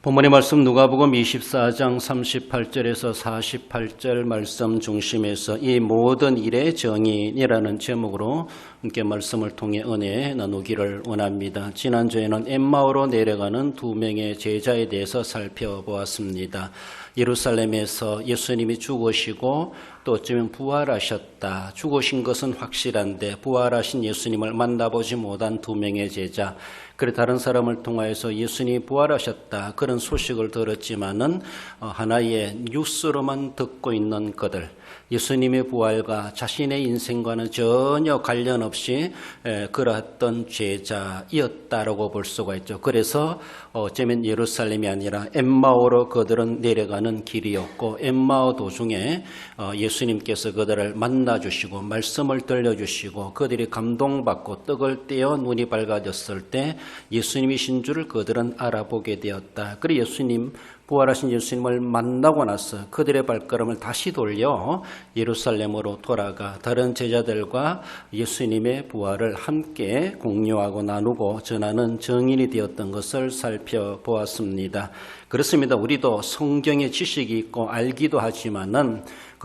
본문의 말씀 누가복음 24장 38절에서 48절 말씀 중심에서 이 모든 일의 정인이라는 제목으로 함께 말씀을 통해 은혜 나누기를 원합니다. 지난주에는 엠마오로 내려가는 두 명의 제자에 대해서 살펴보았습니다. 예루살렘에서 예수님이 죽으시고 또 어쩌면 부활하셨다. 죽으신 것은 확실한데 부활하신 예수님을 만나보지 못한 두 명의 제자. 그래 다른 사람을 통하여서 예수님이 부활하셨다. 그런 소식을 들었지만은 하나의 뉴스로만 듣고 있는 그들. 예수님의 부활과 자신의 인생과는 전혀 관련 없이 그러했던 제자이었다라고 볼 수가 있죠. 그래서 어쩌면 예루살렘이 아니라 엠마오로 그들은 내려가는 길이었고 엠마오 도중에 예수님께서 그들을 만나주시고 말씀을 들려주시고 그들이 감동받고 떡을 떼어 눈이 밝아졌을 때 예수님이신 줄을 그들은 알아보게 되었다. 그래 예수님 부활하신 예수님을 만나고 나서 그들의 발걸음을 다시 돌려 예루살렘으로 돌아가 다른 제자들과 예수님의 부활을 함께 공유하고 나누고 전하는 증인이 되었던 것을 살펴보았습니다. 그렇습니다. 우리도 성경의 지식이 있고 알기도 하지만은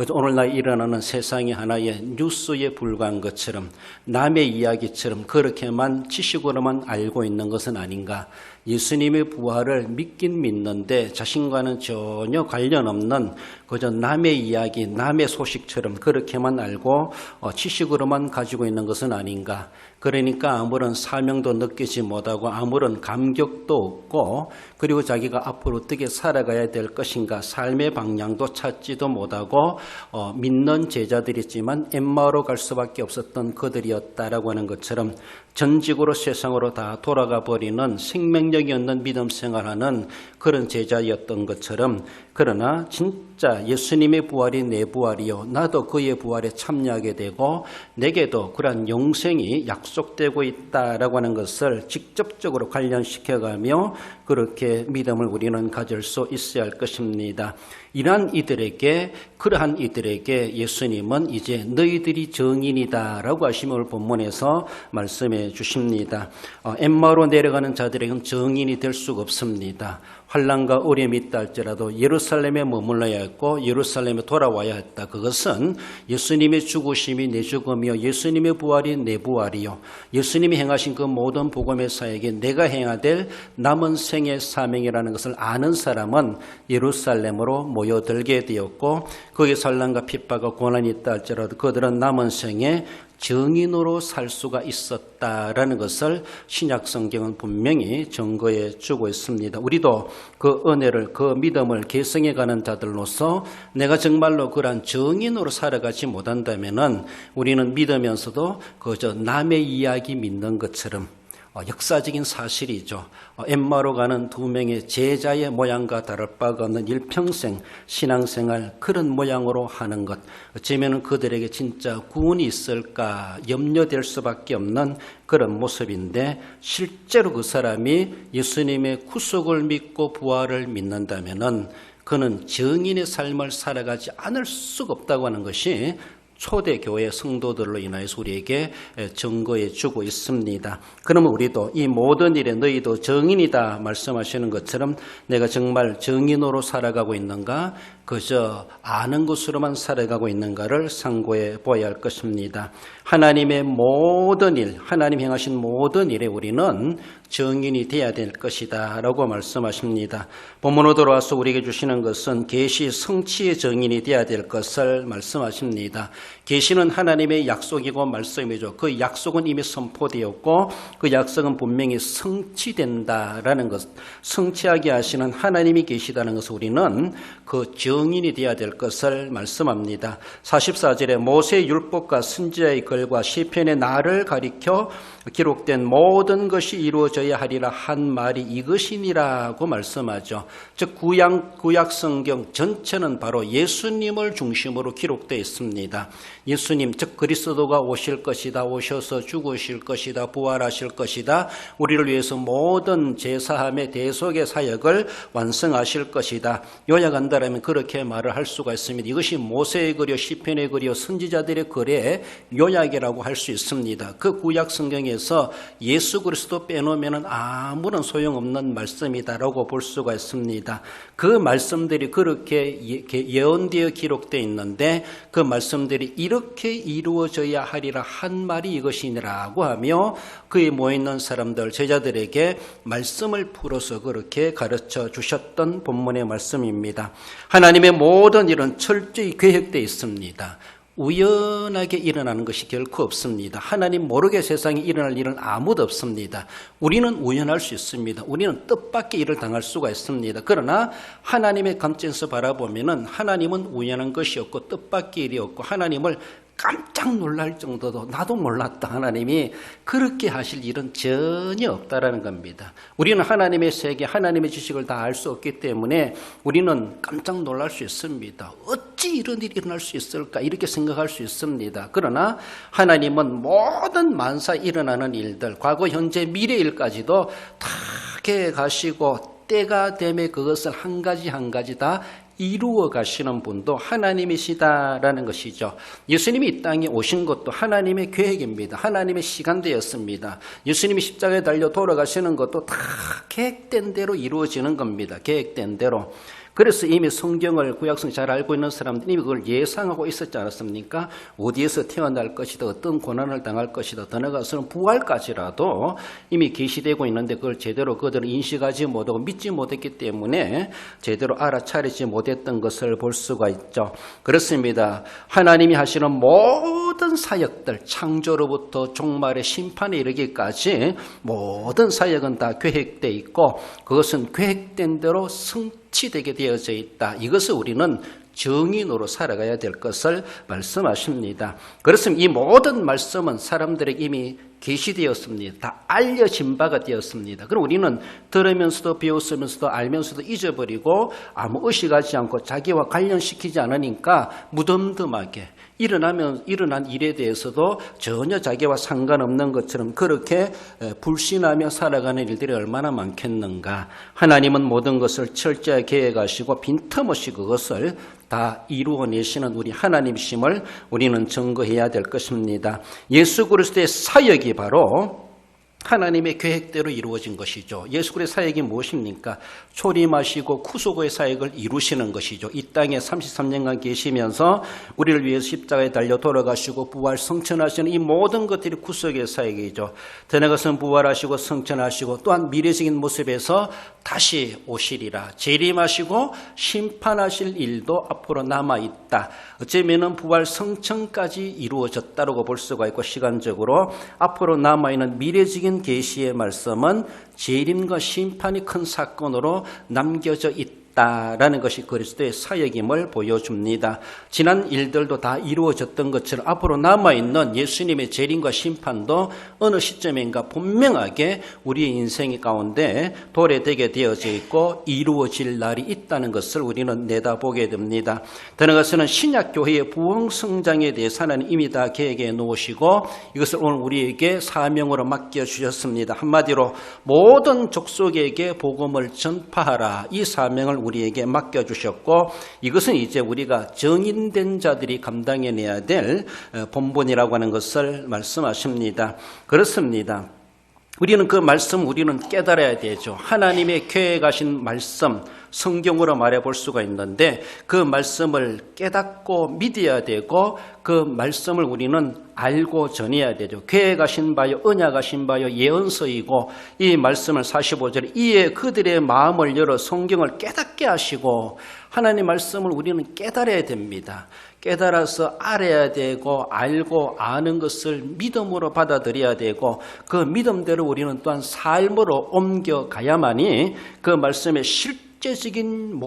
오늘날 일어나는 세상이 하나의 뉴스에 불과한 것처럼 남의 이야기처럼 그렇게만 지식으로만 알고 있는 것은 아닌가. 예수님의 부활을 믿긴 믿는데 자신과는 전혀 관련 없는 그저 남의 이야기, 남의 소식처럼 그렇게만 알고 지식으로만 가지고 있는 것은 아닌가. 그러니까 아무런 사명도 느끼지 못하고 아무런 감격도 없고 그리고 자기가 앞으로 어떻게 살아가야 될 것인가 삶의 방향도 찾지도 못하고 믿는 제자들이지만 엠마오로 갈 수밖에 없었던 그들이었다라고 하는 것처럼 전직으로 세상으로 다 돌아가 버리는 생명력이 없는 믿음 생활하는 그런 제자였던 것처럼 그러나 진짜 예수님의 부활이 내 부활이요 나도 그의 부활에 참여하게 되고 내게도 그러한 영생이 약속되고 있다라고 하는 것을 직접적으로 관련시켜가며 그렇게 믿음을 우리는 가질 수 있어야 할 것입니다. 그러한 이들에게 예수님은 이제 너희들이 정인이다라고 하심을 본문에서 말씀해 주십니다. 엠마오로 내려가는 자들에게는 정인이 될 수가 없습니다. 환난과 어려움이 있다 할지라도 예루살렘에 머물러야 했고 예루살렘에 돌아와야 했다. 그것은 예수님의 죽으심이 내 죽음이요 예수님의 부활이 내 부활이요 예수님이 행하신 그 모든 복음의 사역에 내가 행해야 될 남은 생의 사명이라는 것을 아는 사람은 예루살렘으로 모여들게 되었고 거기에 환난과 핍박과 고난이 있다 할지라도 그들은 남은 생에 정인으로 살 수가 있었다라는 것을 신약 성경은 분명히 증거해 주고 있습니다. 우리도 그 은혜를 그 믿음을 계승해가는 자들로서 내가 정말로 그러한 정인으로 살아가지 못한다면은 우리는 믿으면서도 그저 남의 이야기 믿는 것처럼 역사적인 사실이죠. 엠마오로 가는 두 명의 제자의 모양과 다를 바가 없는 일평생 신앙생활 그런 모양으로 하는 것. 어쩌면 그들에게 진짜 구원이 있을까 염려될 수밖에 없는 그런 모습인데 실제로 그 사람이 예수님의 구속을 믿고 부활을 믿는다면은 그는 정인의 삶을 살아가지 않을 수가 없다고 하는 것이 초대교회 성도들로 인하여서 우리에게 증거해 주고 있습니다. 그러면 우리도 이 모든 일에 너희도 정인이다 말씀하시는 것처럼 내가 정말 정인으로 살아가고 있는가 그저 아는 것으로만 살아가고 있는가를 상고해 보아야 할 것입니다. 하나님의 모든 일, 하나님 행하신 모든 일에 우리는 정인이 되어야 될 것이다 라고 말씀하십니다. 본문으로 돌아와서 우리에게 주시는 것은 계시 성취의 정인이 되어야 될 것을 말씀하십니다. 계시는 하나님의 약속이고 말씀이죠. 그 약속은 이미 선포되었고 그 약속은 분명히 성취된다라는 것, 성취하게 하시는 하나님이 계시다는 것을 우리는 그 정인이 되어야 될 것을 말씀합니다. 44절에 모세의 율법과 선지자의 글과 시편의 날을 가리켜 기록된 모든 것이 이루어져야 하리라 한 말이 이것이니라고 말씀하죠. 즉 구약 성경 전체는 바로 예수님을 중심으로 기록되어 있습니다. 예수님 즉 그리스도가 오실 것이다. 오셔서 죽으실 것이다. 부활하실 것이다. 우리를 위해서 모든 제사함의 대속의 사역을 완성하실 것이다. 요약한다면 그렇게 말을 할 수가 있습니다. 이것이 모세의 글이요 시편의 글이요 선지자들의 글의 요약이라고 할 수 있습니다. 그 구약 성경에서 예수 그리스도 빼놓으면 세상에는 아무런 소용없는 말씀이다라고 볼 수가 있습니다. 그 말씀들이 그렇게 예언되어 기록되어 있는데 그 말씀들이 이렇게 이루어져야 하리라 한 말이 이것이니라고 하며 그에 모여있는 사람들, 제자들에게 말씀을 풀어서 그렇게 가르쳐 주셨던 본문의 말씀입니다. 하나님의 모든 일은 철저히 계획되어 있습니다. 우연하게 일어나는 것이 결코 없습니다. 하나님 모르게 세상에 일어날 일은 아무도 없습니다. 우리는 우연할 수 있습니다. 우리는 뜻밖의 일을 당할 수가 있습니다. 그러나 하나님의 관점에서 바라보면은 하나님은 우연한 것이 없고 뜻밖의 일이 없고 하나님을 깜짝 놀랄 정도도 나도 몰랐다. 하나님이 그렇게 하실 일은 전혀 없다라는 겁니다. 우리는 하나님의 세계, 하나님의 지식을 다 알 수 없기 때문에 우리는 깜짝 놀랄 수 있습니다. 어찌 이런 일이 일어날 수 있을까? 이렇게 생각할 수 있습니다. 그러나 하나님은 모든 만사 일어나는 일들, 과거, 현재, 미래 일까지도 다 계획하시고 때가 되면 그것을 한 가지 한 가지 다 이루어 가시는 분도 하나님이시다라는 것이죠. 예수님이 이 땅에 오신 것도 하나님의 계획입니다. 하나님의 시간대였습니다. 예수님이 십자가에 달려 돌아가시는 것도 다 계획된 대로 이루어지는 겁니다. 계획된 대로. 그래서 이미 성경을 구약성 잘 알고 있는 사람들이 그걸 예상하고 있었지 않았습니까? 어디에서 태어날 것이다, 어떤 고난을 당할 것이다, 더 나아가서는 부활까지라도 이미 계시되고 있는데 그걸 제대로 그들은 인식하지 못하고 믿지 못했기 때문에 제대로 알아차리지 못했던 것을 볼 수가 있죠. 그렇습니다. 하나님이 하시는 모든 사역들, 창조로부터 종말의 심판에 이르기까지 모든 사역은 다 계획되어 있고 그것은 계획된 대로 성취되게 되어져 있다. 이것을 우리는 정인으로 살아가야 될 것을 말씀하십니다. 그렇습니다. 이 모든 말씀은 사람들에게 이미 계시되었습니다. 다 알려진 바가 되었습니다. 그럼 우리는 들으면서도 배웠으면서도 알면서도 잊어버리고 아무 의식하지 않고 자기와 관련시키지 않으니까 무덤덤하게 일어난 일에 대해서도 전혀 자기와 상관없는 것처럼 그렇게 불신하며 살아가는 일들이 얼마나 많겠는가. 하나님은 모든 것을 철저하게 계획하시고 빈틈없이 그것을 다 이루어내시는 우리 하나님이심을 우리는 증거해야 될 것입니다. 예수 그리스도의 사역이 바로 하나님의 계획대로 이루어진 것이죠. 예수 그리스도의 사역이 무엇입니까? 초림하시고 구속의 사역을 이루시는 것이죠. 이 땅에 33년간 계시면서 우리를 위해서 십자가에 달려 돌아가시고 부활 성천하시는 이 모든 것들이 구속의 사역이죠. 더 나아가서는 부활하시고 성천하시고 또한 미래적인 모습에서 다시 오시리라. 재림하시고 심판하실 일도 앞으로 남아있다. 어쩌면 부활 성천까지 이루어졌다고 볼 수가 있고 시간적으로 앞으로 남아있는 미래적인 계시의 말씀은 재림과 심판이 큰 사건으로 남겨져 있다라는 것이 그리스도의 사역임을 보여줍니다. 지난 일들도 다 이루어졌던 것처럼 앞으로 남아있는 예수님의 재림과 심판도 어느 시점인가 분명하게 우리의 인생 가운데 도래되게 되어져 있고 이루어질 날이 있다는 것을 우리는 내다보게 됩니다. 더 나아가서는 신약교회의 부흥성장에 대해서 하나님 이미 다 계획해 놓으시고 이것을 오늘 우리에게 사명으로 맡겨주셨습니다. 한마디로 모든 족속에게 복음을 전파하라. 이 사명을 우리에게 맡겨주셨고 이것은 이제 우리가 정인된 자들이 감당해내야 될 본분이라고 하는 것을 말씀하십니다. 그렇습니다. 우리는 그 말씀 우리는 깨달아야 되죠. 하나님의 계획하신 말씀 성경으로 말해볼 수가 있는데 그 말씀을 깨닫고 믿어야 되고 그 말씀을 우리는 알고 전해야 되죠. 계획하신 바요 언약하신 바요 예언서이고 이 말씀을 45절에 이에 그들의 마음을 열어 성경을 깨닫게 하시고 하나님 말씀을 우리는 깨달아야 됩니다. 깨달아서 알아야 되고 알고 아는 것을 믿음으로 받아들여야 되고 그 믿음대로 우리는 또한 삶으로 옮겨가야만이 그 말씀의 실제적인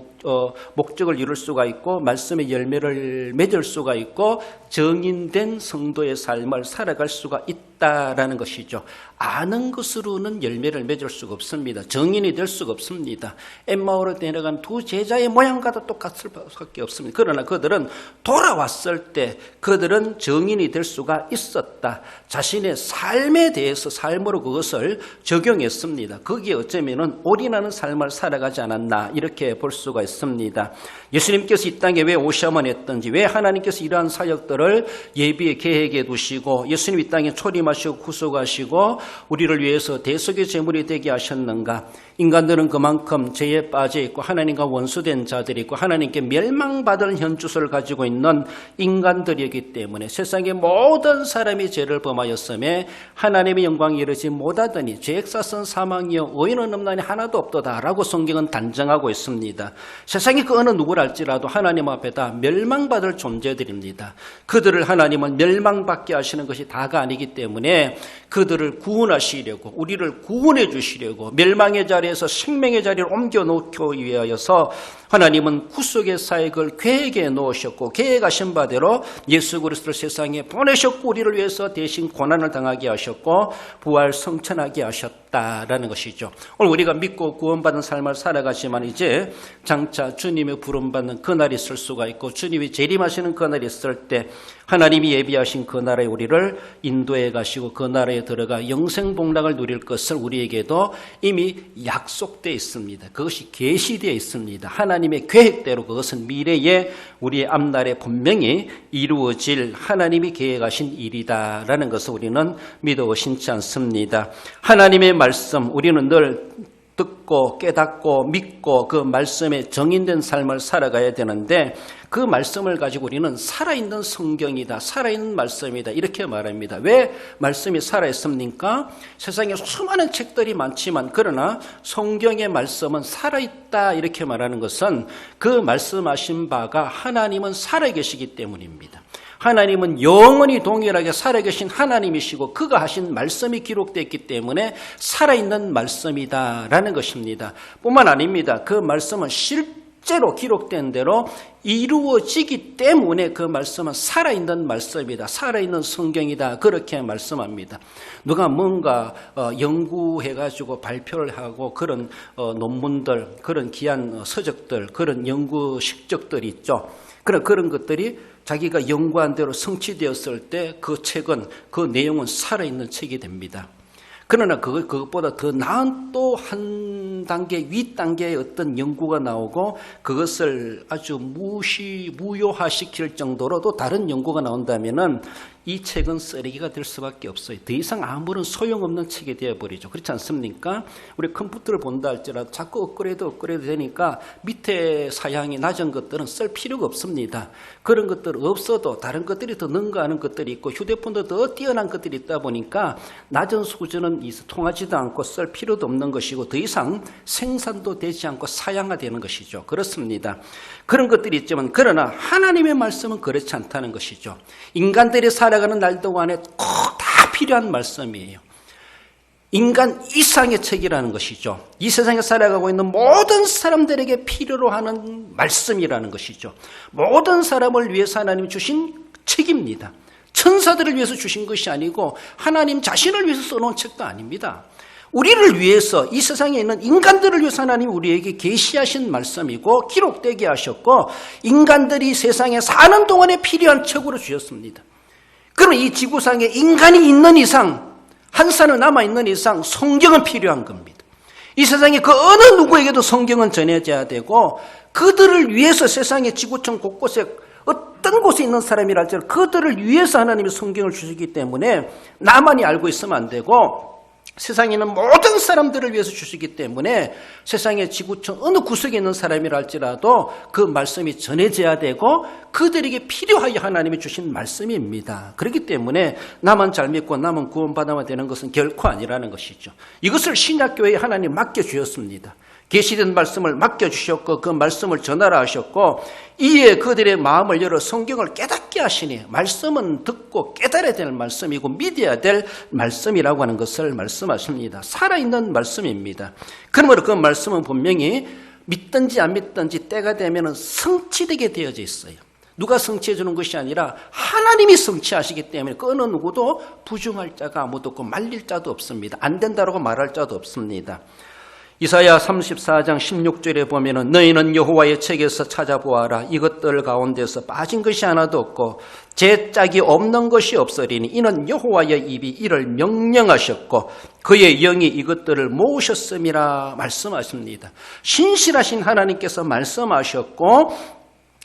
목적을 이룰 수가 있고 말씀의 열매를 맺을 수가 있고 정인된 성도의 삶을 살아갈 수가 있다라는 것이죠. 아는 것으로는 열매를 맺을 수가 없습니다. 정인이 될 수가 없습니다. 엠마오로 내려간 두 제자의 모양과도 똑같을 수밖에 없습니다. 그러나 그들은 돌아왔을 때 그들은 정인이 될 수가 있었다. 자신의 삶에 대해서 삶으로 그것을 적용했습니다. 거기에 어쩌면 올인하는 삶을 살아가지 않았나 이렇게 볼 수가 있습니다. 예수님께서 이 땅에 왜 오셔야만 했던지 왜 하나님께서 이러한 사역들을 예비에 계획해 두시고 예수님 이 땅에 초림하신 말씀하시고 구속하시고 우리를 위해서 대속의 제물이 되게 하셨는가? 인간들은 그만큼 죄에 빠져 있고 하나님과 원수된 자들이 있고 하나님께 멸망받을 현주소를 가지고 있는 인간들이기 때문에 세상의 모든 사람이 죄를 범하였음에 하나님의 영광이 이르지 못하더니 죄액사선 사망이여 의인은 없나니 하나도 없도다라고 성경은 단정하고 있습니다. 세상의 그 어느 누구랄지라도 하나님 앞에 다 멸망받을 존재들입니다. 그들을 하나님은 멸망받게 하시는 것이 다가 아니기 때문에 그들을 구원하시려고 우리를 구원해 주시려고 멸망의 자리에서 생명의 자리를 옮겨놓기 위하여서 하나님은 구속의 사역을 계획에 놓으셨고 계획하신 바대로 예수 그리스도를 세상에 보내셨고 우리를 위해서 대신 고난을 당하게 하셨고 부활 성천하게 하셨다라는 것이죠. 오늘 우리가 믿고 구원받은 삶을 살아가지만 이제 장차 주님의 부름받는 그날이 있을 수가 있고 주님이 재림하시는 그날이 있을 때 하나님이 예비하신 그 나라에 우리를 인도해 가시고 그 나라에 들어가 영생복락을 누릴 것을 우리에게도 이미 약속되어 있습니다. 그것이 계시되어 있습니다. 하나님의 계획대로 그것은 미래에 우리의 앞날에 분명히 이루어질 하나님이 계획하신 일이다라는 것을 우리는 믿어 의심치 않습니다. 하나님의 말씀 우리는 늘 듣고 깨닫고 믿고 그 말씀에 정인된 삶을 살아가야 되는데 그 말씀을 가지고 우리는 살아있는 성경이다. 살아있는 말씀이다. 이렇게 말합니다. 왜 말씀이 살아있습니까? 세상에 수많은 책들이 많지만 그러나 성경의 말씀은 살아있다. 이렇게 말하는 것은 그 말씀하신 바가 하나님은 살아계시기 때문입니다. 하나님은 영원히 동일하게 살아계신 하나님이시고 그가 하신 말씀이 기록되었기 때문에 살아있는 말씀이다라는 것입니다. 뿐만 아닙니다. 그 말씀은 실제로 기록된 대로 이루어지기 때문에 그 말씀은 살아있는 말씀이다. 살아있는 성경이다. 그렇게 말씀합니다. 누가 뭔가 연구해가지고 발표를 하고 그런 논문들, 그런 귀한 서적들, 그런 연구 식적들이 있죠. 그런 것들이 자기가 연구한 대로 성취되었을 때 그 책은 그 내용은 살아있는 책이 됩니다. 그러나 그것보다 더 나은 또 한 단계 윗단계의 어떤 연구가 나오고 그것을 아주 무효화시킬 정도로 또 다른 연구가 나온다면은 이 책은 쓰레기가 될 수밖에 없어요. 더 이상 아무런 소용없는 책이 되어버리죠. 그렇지 않습니까? 우리 컴퓨터를 본다 할지라도 자꾸 업그레이드 되니까 밑에 사양이 낮은 것들은 쓸 필요가 없습니다. 그런 것들 없어도 다른 것들이 더 능가하는 것들이 있고 휴대폰도 더 뛰어난 것들이 있다 보니까 낮은 수준은 통하지도 않고 쓸 필요도 없는 것이고 더 이상 생산도 되지 않고 사양화되는 것이죠. 그렇습니다. 그런 것들이 있지만 그러나 하나님의 말씀은 그렇지 않다는 것이죠. 인간들이 살아가는 날 동안에 꼭 다 필요한 말씀이에요. 인간 이상의 책이라는 것이죠. 이 세상에 살아가고 있는 모든 사람들에게 필요로 하는 말씀이라는 것이죠. 모든 사람을 위해서 하나님이 주신 책입니다. 천사들을 위해서 주신 것이 아니고 하나님 자신을 위해서 써놓은 책도 아닙니다. 우리를 위해서 이 세상에 있는 인간들을 위해서 하나님이 우리에게 계시하신 말씀이고 기록되게 하셨고 인간들이 세상에 사는 동안에 필요한 책으로 주셨습니다. 그럼 이 지구상에 인간이 있는 이상 한 사람 남아있는 이상 성경은 필요한 겁니다. 이 세상에 그 어느 누구에게도 성경은 전해져야 되고 그들을 위해서 세상의 지구촌 곳곳에 어떤 곳에 있는 사람이랄지라도 그들을 위해서 하나님이 성경을 주시기 때문에 나만이 알고 있으면 안 되고 세상에 있는 모든 사람들을 위해서 주시기 때문에 세상의 지구촌 어느 구석에 있는 사람이랄지라도 그 말씀이 전해져야 되고 그들에게 필요하여 하나님이 주신 말씀입니다. 그렇기 때문에 나만 잘 믿고 나만 구원받아야 되는 것은 결코 아니라는 것이죠. 이것을 신약교회에 하나님 맡겨주셨습니다. 계시된 말씀을 맡겨주셨고 그 말씀을 전하라 하셨고 이에 그들의 마음을 열어 성경을 깨닫게 하시니 말씀은 듣고 깨달아야 될 말씀이고 믿어야 될 말씀이라고 하는 것을 말씀하십니다. 살아있는 말씀입니다. 그러므로 그 말씀은 분명히 믿든지 안 믿든지 때가 되면 성취되게 되어져 있어요. 누가 성취해 주는 것이 아니라 하나님이 성취하시기 때문에 그 어느 누구도 부정할 자가 아무도 없고 말릴 자도 없습니다. 안 된다고 말할 자도 없습니다. 이사야 34장 16절에 보면은 너희는 여호와의 책에서 찾아보아라. 이것들 가운데서 빠진 것이 하나도 없고 제 짝이 없는 것이 없으리니 이는 여호와의 입이 이를 명령하셨고 그의 영이 이것들을 모으셨음이라 말씀하십니다. 신실하신 하나님께서 말씀하셨고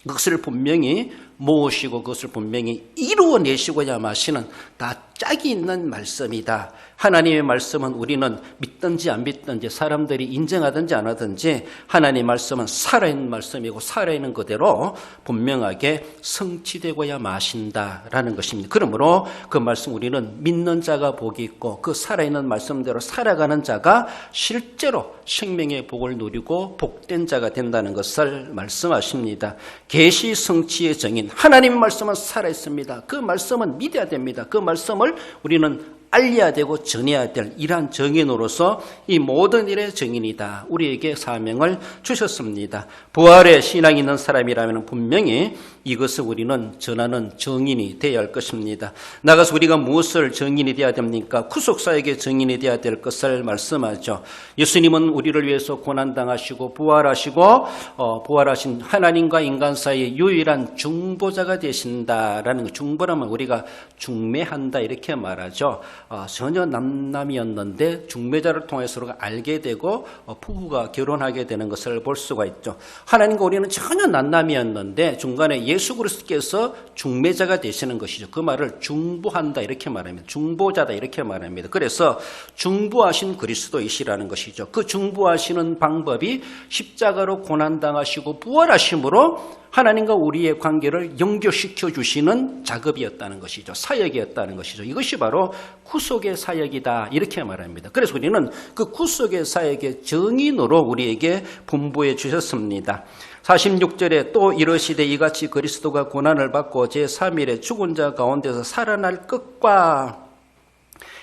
그것을 분명히 모으시고 그것을 분명히 이루어내시고야 마시는 다 짝이 있는 말씀이다. 하나님의 말씀은 우리는 믿든지 안 믿든지 사람들이 인정하든지 안 하든지 하나님의 말씀은 살아있는 말씀이고 살아있는 그대로 분명하게 성취되고야 마신다라는 것입니다. 그러므로 그 말씀 우리는 믿는 자가 복이 있고 그 살아있는 말씀대로 살아가는 자가 실제로 생명의 복을 누리고 복된 자가 된다는 것을 말씀하십니다. 계시 성취의 정인 하나님의 말씀은 살아있습니다. 그 말씀은 믿어야 됩니다. 그 말씀을 우리는 알려야 되고 전해야 될 이러한 정인으로서 이 모든 일의 정인이다. 우리에게 사명을 주셨습니다. 부활의 신앙이 있는 사람이라면 분명히 이것을 우리는 전하는 정인이 되어야 할 것입니다. 나가서 우리가 무엇을 정인이 되어야 됩니까? 구속사에게 정인이 되어야 될 것을 말씀하죠. 예수님은 우리를 위해서 고난당하시고 부활하신 하나님과 인간 사이의 유일한 중보자가 되신다라는 것. 중보라면 우리가 중매한다 이렇게 말하죠. 전혀 남남이었는데 중매자를 통해 서로가 알게 되고 부부가 결혼하게 되는 것을 볼 수가 있죠. 하나님과 우리는 전혀 남남이었는데 중간에 예수 그리스도께서 중매자가 되시는 것이죠. 그 말을 중보한다 이렇게 말합니다. 중보자다 이렇게 말합니다. 그래서 중보하신 그리스도이시라는 것이죠. 그 중보하시는 방법이 십자가로 고난당하시고 부활하심으로 하나님과 우리의 관계를 연결시켜 주시는 작업이었다는 것이죠. 사역이었다는 것이죠. 이것이 바로 구속의 사역이다 이렇게 말합니다. 그래서 우리는 그 구속의 사역의 정인으로 우리에게 분부해 주셨습니다. 46절에 또 이르시되 이같이 그리스도가 고난을 받고 제3일에 죽은 자 가운데서 살아날 것과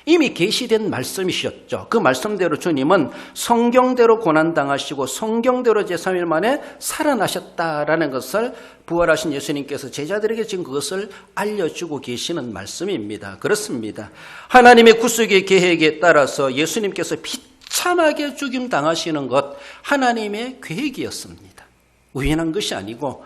이미 계시된 말씀이셨죠. 그 말씀대로 주님은 성경대로 고난당하시고 성경대로 제3일 만에 살아나셨다라는 것을 부활하신 예수님께서 제자들에게 지금 그것을 알려주고 계시는 말씀입니다. 그렇습니다. 하나님의 구속의 계획에 따라서 예수님께서 비참하게 죽임당하시는 것 하나님의 계획이었습니다. 우연한 것이 아니고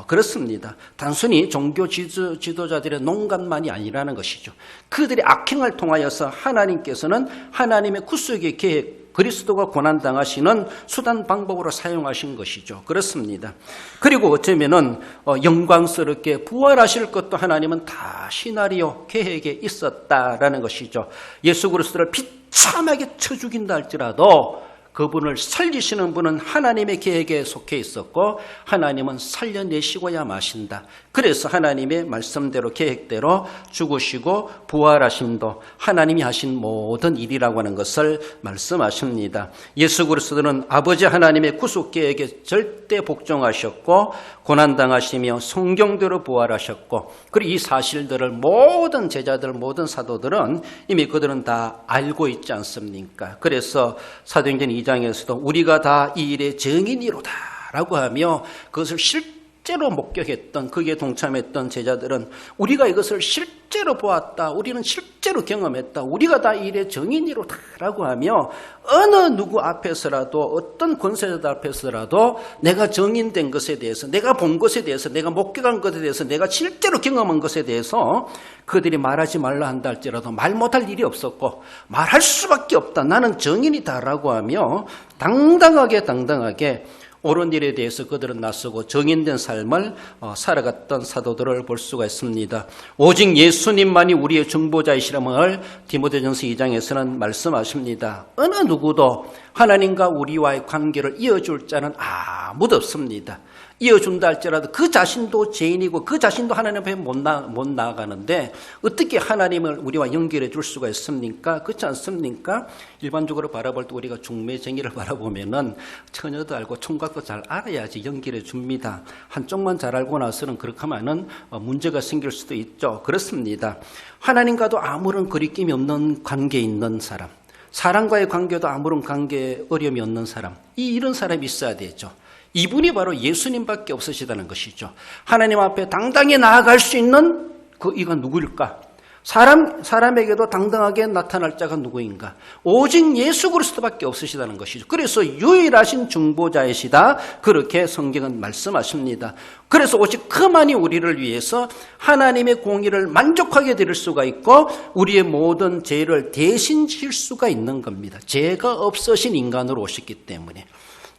그렇습니다. 단순히 종교 지도자들의 농간만이 아니라는 것이죠. 그들의 악행을 통하여서 하나님께서는 하나님의 구속의 계획, 그리스도가 고난당하시는 수단 방법으로 사용하신 것이죠. 그렇습니다. 그리고 어쩌면은 영광스럽게 부활하실 것도 하나님은 다 시나리오 계획에 있었다라는 것이죠. 예수 그리스도를 비참하게 쳐 죽인다 할지라도 그분을 살리시는 분은 하나님의 계획에 속해 있었고 하나님은 살려내시고야 마신다. 그래서 하나님의 말씀대로 계획대로 죽으시고 부활하심도 하나님이 하신 모든 일이라고 하는 것을 말씀하십니다. 예수 그리스도는 아버지 하나님의 구속 계획에 절대 복종하셨고 고난당하시며 성경대로 부활하셨고 그리고 이 사실들을 모든 제자들 모든 사도들은 이미 그들은 다 알고 있지 않습니까? 그래서 사도행전 2장에서도 우리가 다 이 일의 증인이로다 라고 하며 그것을 실제로 목격했던 거기에 동참했던 제자들은 우리가 이것을 실제로 보았다. 우리는 실제로 경험했다. 우리가 다 이 일의 증인이로다 라고 하며 어느 누구 앞에서라도 어떤 권세자들 앞에서라도 내가 증인된 것에 대해서 내가 본 것에 대해서 내가 목격한 것에 대해서 내가 실제로 경험한 것에 대해서 그들이 말하지 말라 한다 할지라도 말 못할 일이 없었고 말할 수밖에 없다. 나는 증인이다 라고 하며 당당하게 옳은 일에 대해서 그들은 나서고 정인된 삶을 살아갔던 사도들을 볼 수가 있습니다. 오직 예수님만이 우리의 중보자이시라을 디모데전서 2장에서는 말씀하십니다. 어느 누구도 하나님과 우리와의 관계를 이어줄 자는 아무도 없습니다. 이어준다 할지라도 그 자신도 죄인이고 그 자신도 하나님 앞에 못 나아가는데 어떻게 하나님을 우리와 연결해 줄 수가 있습니까? 그렇지 않습니까? 일반적으로 바라볼 때 우리가 중매쟁이를 바라보면은 처녀도 알고 총각도 잘 알아야지 연결해 줍니다. 한쪽만 잘 알고 나서는 그렇게 하면은 문제가 생길 수도 있죠. 그렇습니다. 하나님과도 아무런 거리낌이 없는 관계에 있는 사람, 사람과의 관계도 아무런 관계에 어려움이 없는 사람, 이런 사람이 있어야 되죠. 이분이 바로 예수님밖에 없으시다는 것이죠. 하나님 앞에 당당히 나아갈 수 있는 이가 누구일까? 사람에게도 당당하게 나타날 자가 누구인가? 오직 예수 그리스도밖에 없으시다는 것이죠. 그래서 유일하신 중보자이시다. 그렇게 성경은 말씀하십니다. 그래서 오직 그만이 우리를 위해서 하나님의 공의를 만족하게 드릴 수가 있고 우리의 모든 죄를 대신 질 수가 있는 겁니다. 죄가 없으신 인간으로 오셨기 때문에.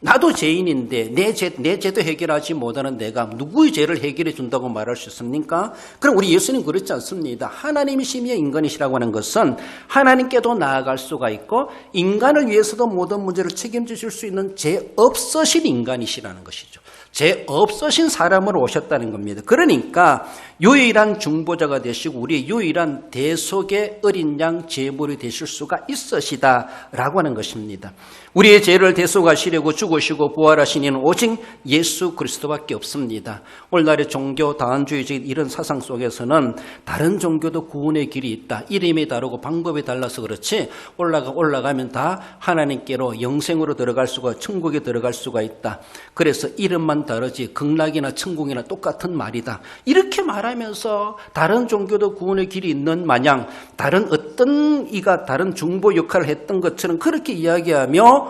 나도 죄인인데 내 죄도 해결하지 못하는 내가 누구의 죄를 해결해 준다고 말할 수 있습니까? 그럼 우리 예수님 그렇지 않습니다. 하나님이시며 인간이시라고 하는 것은 하나님께도 나아갈 수가 있고 인간을 위해서도 모든 문제를 책임지실 수 있는 죄 없으신 인간이시라는 것이죠. 죄 없으신 사람으로 오셨다는 겁니다. 그러니까 유일한 중보자가 되시고 우리의 유일한 대속의 어린 양 제물이 되실 수가 있으시다라고 하는 것입니다. 우리의 죄를 대속하시려고 죽으시고 부활하신 이는 오직 예수 그리스도밖에 없습니다. 오늘날의 종교 다원주의적인 이런 사상 속에서는 다른 종교도 구원의 길이 있다. 이름이 다르고 방법이 달라서 그렇지 올라가면 다 하나님께로 영생으로 들어갈 수가 천국에 들어갈 수가 있다. 그래서 이름만 다르지 극락이나 천국이나 똑같은 말이다. 이렇게 말하면서 다른 종교도 구원의 길이 있는 마냥 다른 어떤 이가 다른 중보 역할을 했던 것처럼 그렇게 이야기하며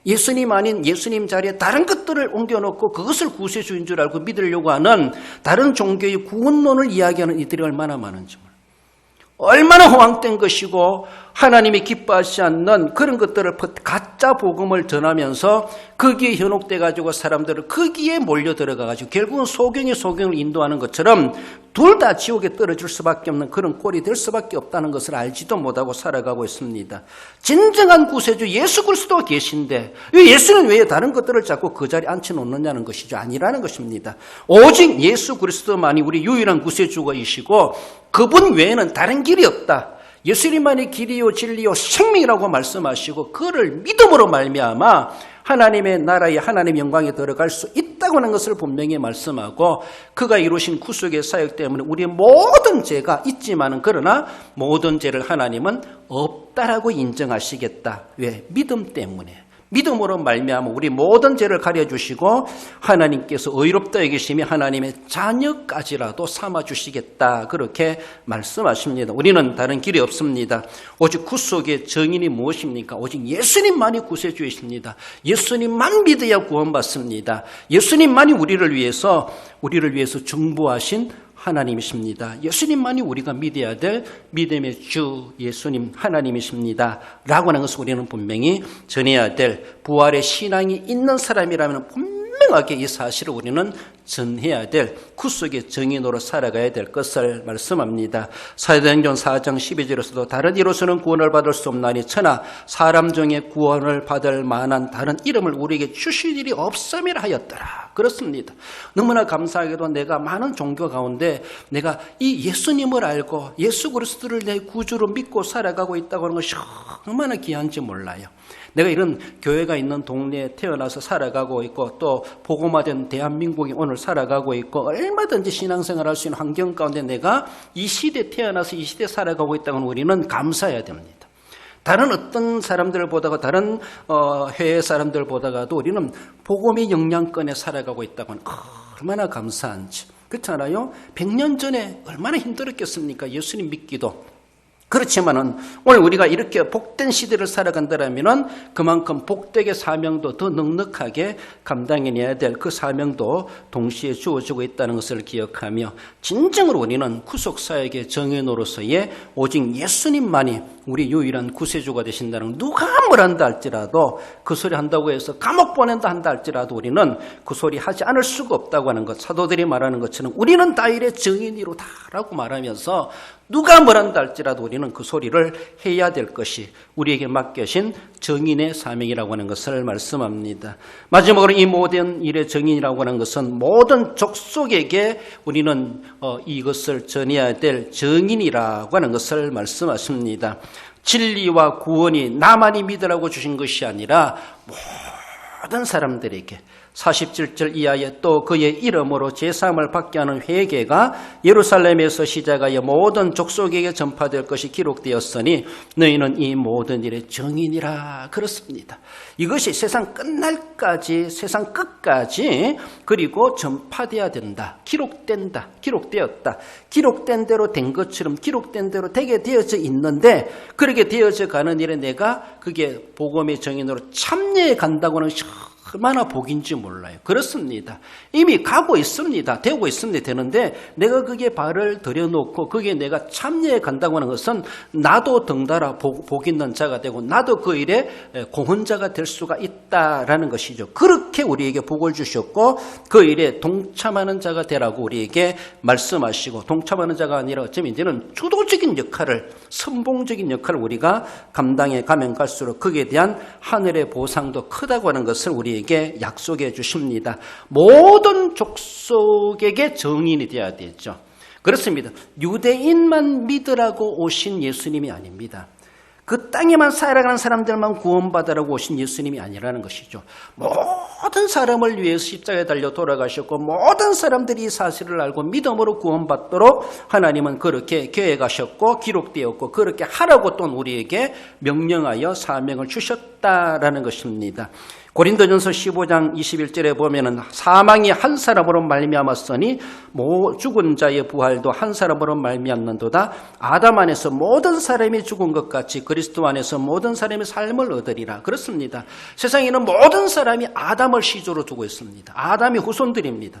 예수님 아닌 예수님 자리에 다른 것들을 옮겨놓고 그것을 구세주인 줄 알고 믿으려고 하는 다른 종교의 구원론을 이야기하는 이들이 얼마나 많은지 몰라요. 얼마나 허황된 것이고 하나님이 기뻐하지 않는 그런 것들을 가짜 복음을 전하면서 거기에 현혹돼 가지고 사람들을 거기에 몰려 들어가 가지고 결국은 소경이 소경을 인도하는 것처럼 둘 다 지옥에 떨어질 수밖에 없는 그런 꼴이 될 수밖에 없다는 것을 알지도 못하고 살아가고 있습니다. 진정한 구세주 예수 그리스도가 계신데 예수는 왜 다른 것들을 자꾸 그 자리에 앉혀놓느냐는 것이죠. 아니라는 것입니다. 오직 예수 그리스도만이 우리 유일한 구세주이시고 그분 외에는 다른 길이 없다. 예수님만이 길이요 진리요 생명이라고 말씀하시고 그를 믿음으로 말미암아 하나님의 나라에 하나님의 영광에 들어갈 수 있다고 하는 것을 분명히 말씀하고 그가 이루신 구속의 사역 때문에 우리의 모든 죄가 있지만은 그러나 모든 죄를 하나님은 없다라고 인정하시겠다. 왜? 믿음 때문에. 믿음으로 말미암아 우리 모든 죄를 가려주시고 하나님께서 의롭다 여기심이 하나님의 자녀까지라도 삼아주시겠다 그렇게 말씀하십니다. 우리는 다른 길이 없습니다. 오직 구속의 정인이 무엇입니까? 오직 예수님만이 구세주이십니다. 예수님만 믿어야 구원받습니다. 예수님만이 우리를 위해서 중보하신 하나님이십니다. 예수님만이 우리가 믿어야 될 믿음의 주 예수님 하나님이십니다. 라고 하는 것을 우리는 분명히 전해야 될 부활의 신앙이 있는 사람이라면 분명하게 이 사실을 우리는 전해야 될 구속의 정인으로 살아가야 될 것을 말씀합니다. 사도행전 4장 12절에서도 다른 이로서는 구원을 받을 수 없나니 천하 사람 중에 구원을 받을 만한 다른 이름을 우리에게 주실 일이 없음이라 하였더라. 그렇습니다. 너무나 감사하게도 내가 많은 종교 가운데 내가 이 예수님을 알고 예수 그리스도를 내 구주로 믿고 살아가고 있다고 하는 것이 얼마나 귀한지 몰라요. 내가 이런 교회가 있는 동네에 태어나서 살아가고 있고 또 복음화된 대한민국이 오늘 살아가고 있고 얼마든지 신앙생활 할 수 있는 환경 가운데 내가 이 시대에 태어나서 이 시대에 살아가고 있다는 우리는 감사해야 됩니다. 다른 어떤 사람들보다가 다른 해외 사람들보다가도 우리는 복음의 영향권에 살아가고 있다고 하는 얼마나 감사한지. 그렇잖아요. 100년 전에 얼마나 힘들었겠습니까? 예수님 믿기도. 그렇지만은 오늘 우리가 이렇게 복된 시대를 살아간다면은 그만큼 복되게 사명도 더 넉넉하게 감당해내야 될 그 사명도 동시에 주어지고 있다는 것을 기억하며 진정으로 우리는 구속사역의 정인으로서의 오직 예수님만이 우리 유일한 구세주가 되신다는 누가 뭐란다 할지라도 그 소리 한다고 해서 감옥 보낸다 한다 할지라도 우리는 그 소리 하지 않을 수가 없다고 하는 것. 사도들이 말하는 것처럼 우리는 다일의 정인이로다라고 말하면서 누가 뭐란다 할지라도 우리는 그 소리를 해야 될 것이 우리에게 맡겨진 정인의 사명이라고 하는 것을 말씀합니다. 마지막으로 이 모든 일의 정인이라고 하는 것은 모든 족속에게 우리는 이것을 전해야 될 정인이라고 하는 것을 말씀하십니다. 진리와 구원이 나만이 믿으라고 주신 것이 아니라 모든 사람들에게 47절 이하에 또 그의 이름으로 제사함을 받게 하는 회개가 예루살렘에서 시작하여 모든 족속에게 전파될 것이 기록되었으니 너희는 이 모든 일의 정인이라. 그렇습니다. 이것이 세상 끝날까지 세상 끝까지 그리고 전파되어야 된다. 기록된다. 기록되었다. 기록된 대로 된 것처럼 기록된 대로 되게 되어져 있는데 그렇게 되어져 가는 일에 내가 그게 복음의 정인으로 참여해 간다고는 얼마나 복인지 몰라요. 그렇습니다. 이미 가고 있습니다. 되고 있습니다. 되는데 내가 거기에 발을 들여놓고 거기에 내가 참여해 간다고 하는 것은 나도 덩달아 복 있는 자가 되고 나도 그 일에 공헌자가 될 수가 있다라는 것이죠. 그렇게 우리에게 복을 주셨고 그 일에 동참하는 자가 되라고 우리에게 말씀하시고, 동참하는 자가 아니라 어쩌면 이제는 주도적인 역할을, 선봉적인 역할을 우리가 감당해 가면 갈수록 거기에 대한 하늘의 보상도 크다고 하는 것을 우리에게 약속해 주십니다. 모든 족속에게 증인이 되어야 되죠. 그렇습니다. 유대인만 믿으라고 오신 예수님이 아닙니다. 그 땅에만 살아가는 사람들만 구원받으라고 오신 예수님이 아니라는 것이죠. 모든 사람을 위해서 십자가에 달려 돌아가셨고 모든 사람들이 이 사실을 알고 믿음으로 구원받도록 하나님은 그렇게 계획하셨고 기록되었고 그렇게 하라고 또 우리에게 명령하여 사명을 주셨다라는 것입니다. 고린도전서 15장 21절에 보면은 사망이 한 사람으로 말미암았으니 죽은 자의 부활도 한 사람으로 말미암는도다. 아담 안에서 모든 사람이 죽은 것 같이 그리스도 안에서 모든 사람이 삶을 얻으리라. 그렇습니다. 세상에는 모든 사람이 아담을 시조로 두고 있습니다. 아담의 후손들입니다.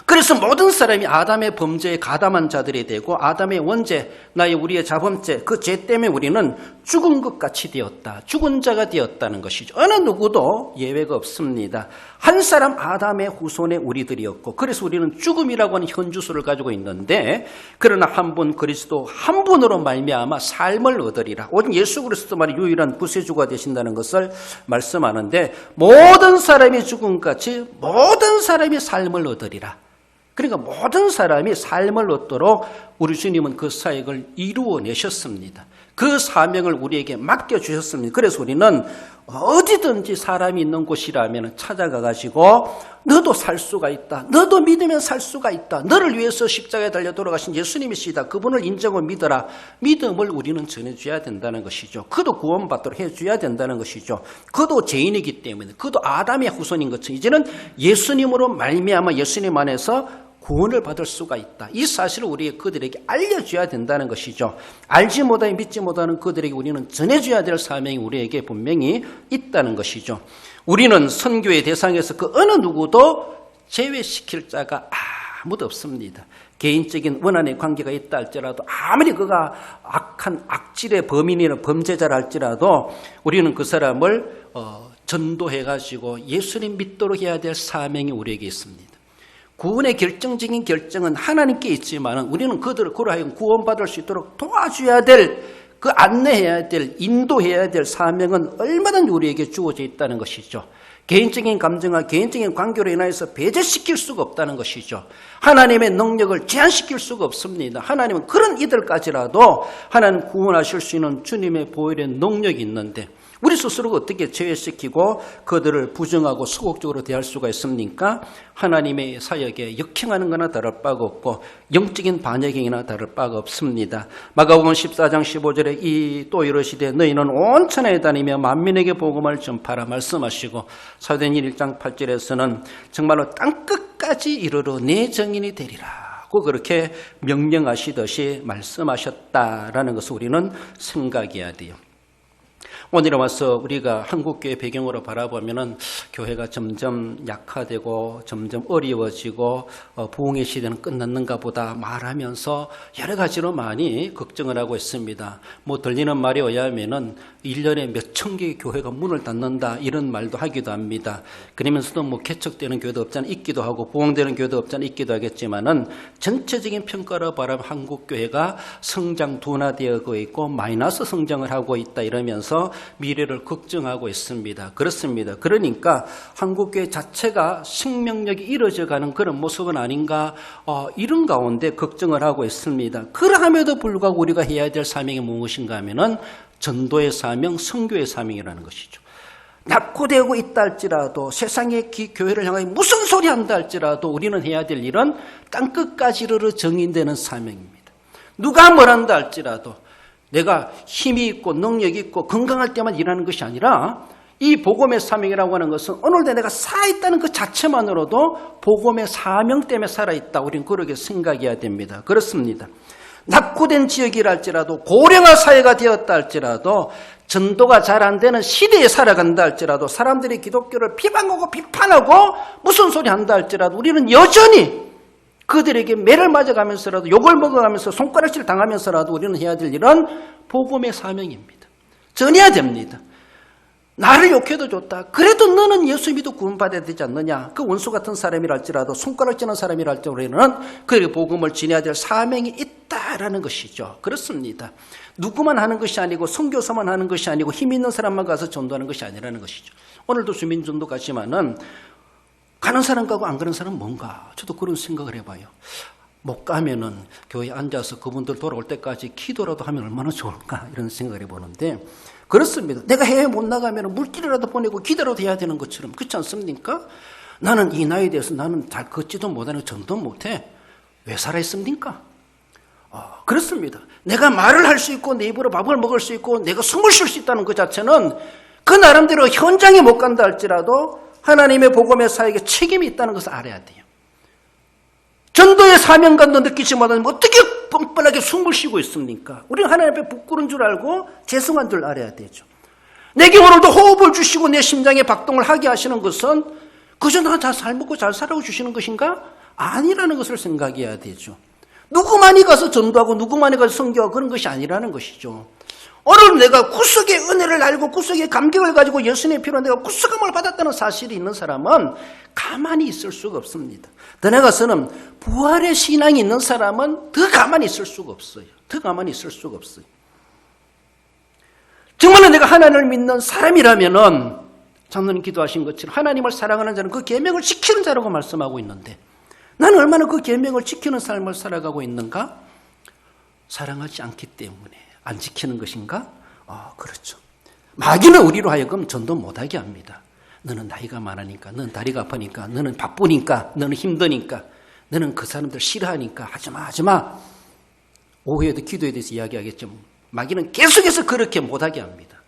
그래서 모든 사람이 아담의 범죄에 가담한 자들이 되고 아담의 원죄, 우리의 자범죄, 그 죄 때문에 우리는 죽은 것 같이 되었다. 죽은 자가 되었다는 것이죠. 어느 누구도 예외가 없습니다. 한 사람 아담의 후손의 우리들이었고 그래서 우리는 죽음이라고 하는 현주소를 가지고 있는데, 그러나 한 분 그리스도 한 분으로 말미암아 삶을 얻으리라. 오직 예수 그리스도만이 유일한 구세주가 되신다는 것을 말씀하는데, 모든 사람이 죽은 것 같이 모든 사람이 삶을 얻으리라. 그러니까 모든 사람이 삶을 얻도록 우리 주님은 그 사역을 이루어내셨습니다. 그 사명을 우리에게 맡겨주셨습니다. 그래서 우리는 어디든지 사람이 있는 곳이라면 찾아가가지고 너도 살 수가 있다. 너도 믿으면 살 수가 있다. 너를 위해서 십자가에 달려 돌아가신 예수님이시다. 그분을 인정하고 믿어라. 믿음을 우리는 전해줘야 된다는 것이죠. 그도 구원받도록 해줘야 된다는 것이죠. 그도 죄인이기 때문에, 그도 아담의 후손인 것처럼 이제는 예수님으로 말미암아 예수님 안에서 구원을 받을 수가 있다. 이 사실을 우리에게 그들에게 알려줘야 된다는 것이죠. 알지 못하니 믿지 못하는 그들에게 우리는 전해줘야 될 사명이 우리에게 분명히 있다는 것이죠. 우리는 선교의 대상에서 그 어느 누구도 제외시킬 자가 아무도 없습니다. 개인적인 원한의 관계가 있다 할지라도, 아무리 그가 악한 악질의 범인이나 범죄자라 할지라도 우리는 그 사람을 전도해가지고 예수님 믿도록 해야 될 사명이 우리에게 있습니다. 구원의 결정적인 결정은 하나님께 있지만 우리는 그들을 하여금 구원받을 수 있도록 도와줘야 될, 그 안내해야 될, 인도해야 될 사명은 얼마든지 우리에게 주어져 있다는 것이죠. 개인적인 감정과 개인적인 관계로 인하여서 배제시킬 수가 없다는 것이죠. 하나님의 능력을 제한시킬 수가 없습니다. 하나님은 그런 이들까지라도 하나님 구원하실 수 있는 주님의 보혈의 능력이 있는데 우리 스스로가 어떻게 제외시키고 그들을 부정하고 소극적으로 대할 수가 있습니까? 하나님의 사역에 역행하는 거나 다를 바가 없고 영적인 반역행이나 다를 바가 없습니다. 마가복음 14장 15절에 또 이르시되 너희는 온 천하에 다니며 만민에게 복음을 전파라 말씀하시고, 사도행전 1장 8절에서는 정말로 땅끝까지 이르러 내 증인이 되리라 고 그렇게 명령하시듯이 말씀하셨다라는 것을 우리는 생각해야 돼요. 오늘에 와서 우리가 한국교회 배경으로 바라보면은 교회가 점점 약화되고 점점 어려워지고 부흥의 시대는 끝났는가 보다 말하면서 여러 가지로 많이 걱정을 하고 있습니다. 들리는 말에 의하면은 1년에 몇천 개의 교회가 문을 닫는다 이런 말도 하기도 합니다. 그러면서도 개척되는 교회도 없잖아 있기도 하고 부흥되는 교회도 없잖아 있기도 하겠지만은 전체적인 평가로 바라보면 한국교회가 성장 둔화되어 있고 마이너스 성장을 하고 있다 이러면서 미래를 걱정하고 있습니다. 그렇습니다. 그러니까 한국교회 자체가 생명력이 이루어져가는 그런 모습은 아닌가 이런 가운데 걱정을 하고 있습니다. 그러함에도 불구하고 우리가 해야 될 사명이 무엇인가 하면은 전도의 사명, 선교의 사명이라는 것이죠. 낙후되고 있다 할지라도 세상의 교회를 향하여 무슨 소리 한다 할지라도 우리는 해야 될 일은 땅끝까지 이르러 정인되는 사명입니다. 누가 뭘 한다 할지라도 내가 힘이 있고 능력이 있고 건강할 때만 일하는 것이 아니라 이 복음의 사명이라고 하는 것은 오늘도 내가 살아있다는 그 자체만으로도 복음의 사명 때문에 살아있다. 우리는 그렇게 생각해야 됩니다. 그렇습니다. 낙후된 지역이라 할지라도 고령화 사회가 되었다 할지라도 전도가 잘 안 되는 시대에 살아간다 할지라도 사람들이 기독교를 비방하고 비판하고 무슨 소리 한다 할지라도 우리는 여전히 그들에게 매를 맞아가면서라도 욕을 먹어가면서 손가락질 당하면서라도 우리는 해야 될 일은 복음의 사명입니다. 전해야 됩니다. 나를 욕해도 좋다. 그래도 너는 예수 믿어 구원받아야 되지 않느냐. 그 원수 같은 사람이라 할지라도 손가락질하는 사람이라 할지라도 우리는 그에게 복음을 전해야 될 사명이 있다라는 것이죠. 그렇습니다. 누구만 하는 것이 아니고 선교사만 하는 것이 아니고 힘 있는 사람만 가서 전도하는 것이 아니라는 것이죠. 오늘도 주민전도 가지만은 가는 사람 가고 안 가는 사람은 뭔가 저도 그런 생각을 해봐요. 못 가면은 교회에 앉아서 그분들 돌아올 때까지 기도라도 하면 얼마나 좋을까 이런 생각을 해보는데 그렇습니다. 내가 해외 못 나가면 물길이라도 보내고 기도라도 해야 되는 것처럼 그렇지 않습니까? 나는 이 나이에 대해서 나는 잘 걷지도 못하는 전도 못해. 왜 살아있습니까? 그렇습니다. 내가 말을 할 수 있고 내 입으로 밥을 먹을 수 있고 내가 숨을 쉴 수 있다는 것 자체는 그 나름대로 현장에 못 간다 할지라도 하나님의 복음의 사역에 책임이 있다는 것을 알아야 돼요. 전도의 사명감도 느끼지 못하면 어떻게 뻔뻔하게 숨을 쉬고 있습니까? 우리는 하나님 앞에 부끄러운 줄 알고 죄송한 줄 알아야 되죠. 내게 오늘도 호흡을 주시고 내 심장에 박동을 하게 하시는 것은 그저 나 잘 먹고 잘 살아고 주시는 것인가? 아니라는 것을 생각해야 되죠. 누구만이 가서 전도하고 누구만이 가서 선교하고 그런 것이 아니라는 것이죠. 오늘 내가 구속의 은혜를 알고 구속의 감격을 가지고 예수님의 피로 내가 구속함을 받았다는 사실이 있는 사람은 가만히 있을 수가 없습니다. 더 나아가서는 부활의 신앙이 있는 사람은 더 가만히 있을 수가 없어요. 더 가만히 있을 수가 없어요. 정말로 내가 하나님을 믿는 사람이라면은 장로님 기도하신 것처럼 하나님을 사랑하는 자는 그 계명을 지키는 자라고 말씀하고 있는데 나는 얼마나 그 계명을 지키는 삶을 살아가고 있는가? 사랑하지 않기 때문에 안 지키는 것인가? 그렇죠. 마귀는 우리로 하여금 전도 못하게 합니다. 너는 나이가 많으니까, 너는 다리가 아프니까, 너는 바쁘니까, 너는 힘드니까, 너는 그 사람들 싫어하니까 하지마. 오후에도 기도에 대해서 이야기하겠죠. 마귀는 계속해서 그렇게 못하게 합니다.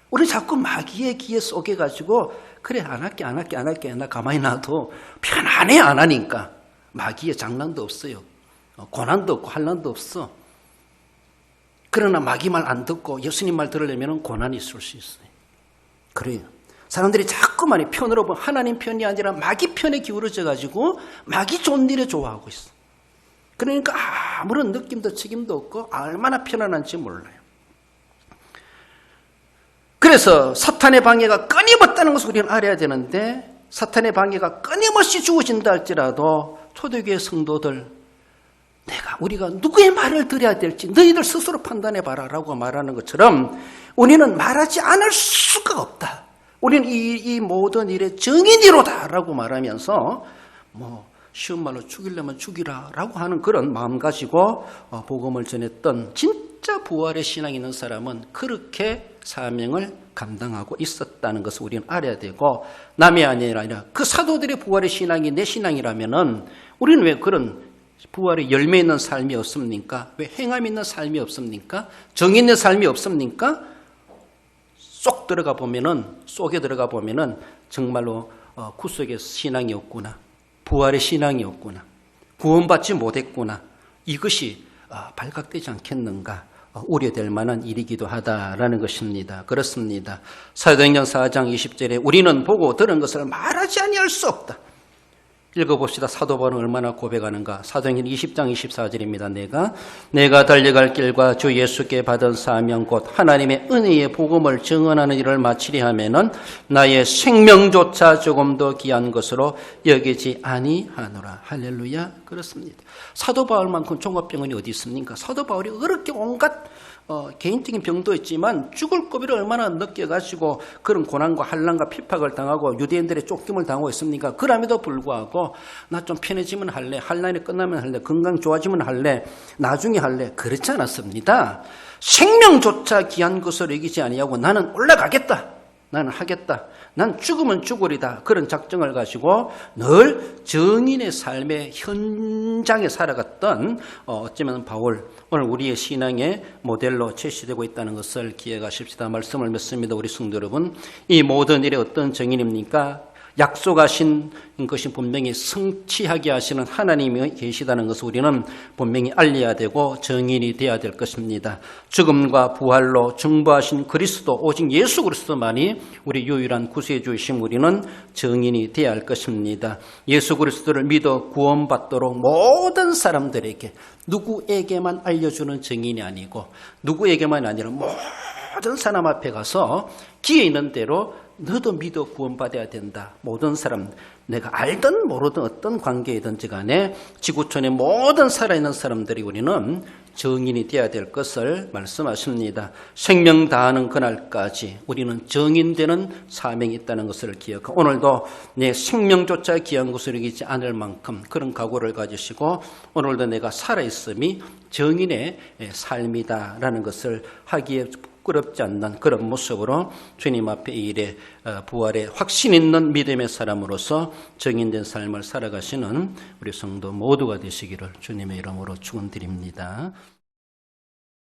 우리 자꾸 마귀의 기에 속여가지고 그래 안 할게 나 가만히 놔도 편안해 안 하니까 마귀의 장난도 없어요. 고난도 없고 환난도 없어. 그러나 마귀 말 안 듣고 예수님 말 들으려면 고난이 있을 수 있어요. 그래요. 사람들이 자꾸만 편으로 보면 하나님 편이 아니라 마귀 편에 기울어져가지고 마귀 좋은 일에 좋아하고 있어. 그러니까 아무런 느낌도 책임도 없고 얼마나 편안한지 몰라요. 그래서 사탄의 방해가 끊임없다는 것을 우리는 알아야 되는데 사탄의 방해가 끊임없이 주어진다 할지라도 초대교회 성도들 우리가 누구의 말을 들어야 될지 너희들 스스로 판단해봐라 라고 말하는 것처럼 우리는 말하지 않을 수가 없다. 우리는 이 모든 일의 정인이로다 라고 말하면서 쉬운 말로 죽이려면 죽이라 라고 하는 그런 마음 가지고 복음을 전했던 진짜 부활의 신앙이 있는 사람은 그렇게 사명을 감당하고 있었다는 것을 우리는 알아야 되고 남의 아니라 그 사도들의 부활의 신앙이 내 신앙이라면은 우리는 왜 그런 부활의 열매 있는 삶이 없습니까? 왜 행함 있는 삶이 없습니까? 정의 있는 삶이 없습니까? 속에 들어가 보면은 정말로 구속의 신앙이 없구나. 부활의 신앙이 없구나. 구원받지 못했구나. 이것이 발각되지 않겠는가. 우려될 만한 일이기도 하다라는 것입니다. 그렇습니다. 사도행전 4장 20절에 우리는 보고 들은 것을 말하지 아니할 수 없다. 읽어봅시다. 사도 바울은 얼마나 고백하는가. 사도행전 20장 24절입니다. 내가 달려갈 길과 주 예수께 받은 사명 곧 하나님의 은혜의 복음을 증언하는 일을 마치려 하면은 나의 생명조차 조금도 귀한 것으로 여기지 아니하노라. 할렐루야. 그렇습니다. 사도 바울만큼 종합병원이 어디 있습니까? 사도 바울이 그렇게 온갖 개인적인 병도 있지만 죽을 고비를 얼마나 느껴가지고 그런 고난과 환난과 핍박을 당하고 유대인들의 쫓김을 당하고 있습니까? 그럼에도 불구하고 나 좀 편해지면 할래, 환난이 끝나면 할래, 건강 좋아지면 할래, 나중에 할래. 그렇지 않았습니다. 생명조차 귀한 것을 여기지 아니하고 나는 올라가겠다. 나는 하겠다. 난 죽으면 죽으리다. 그런 작정을 가지고 늘 정인의 삶의 현장에 살아갔던 어쩌면 바울, 오늘 우리의 신앙의 모델로 제시되고 있다는 것을 기억하십시다. 말씀을 맺습니다. 우리 성도 여러분, 이 모든 일에 어떤 정인입니까? 약속하신 것이 분명히 성취하게 하시는 하나님이 계시다는 것을 우리는 분명히 알려야 되고 증인이 되어야 될 것입니다. 죽음과 부활로 중보하신 그리스도, 오직 예수 그리스도만이 우리 유일한 구세주이심 우리는 증인이 되어야 할 것입니다. 예수 그리스도를 믿어 구원받도록 모든 사람들에게, 누구에게만 알려주는 증인이 아니고 누구에게만 아니라 모든 사람 앞에 가서 기회 있는 대로 너도 믿어 구원받아야 된다. 모든 사람, 내가 알든 모르든 어떤 관계이든지 간에 지구촌의 모든 살아있는 사람들이 우리는 증인이 되어야 될 것을 말씀하십니다. 생명 다하는 그날까지 우리는 증인되는 사명이 있다는 것을 기억하고, 오늘도 내 생명조차 귀한 것을 여기지 않을 만큼 그런 각오를 가지시고 오늘도 내가 살아있음이 증인의 삶이다라는 것을 하기에 부끄럽지 않는 그런 모습으로 주님 앞에 이 일에 부활의 확신 있는 믿음의 사람으로서 증인된 삶을 살아가시는 우리 성도 모두가 되시기를 주님의 이름으로 축원드립니다.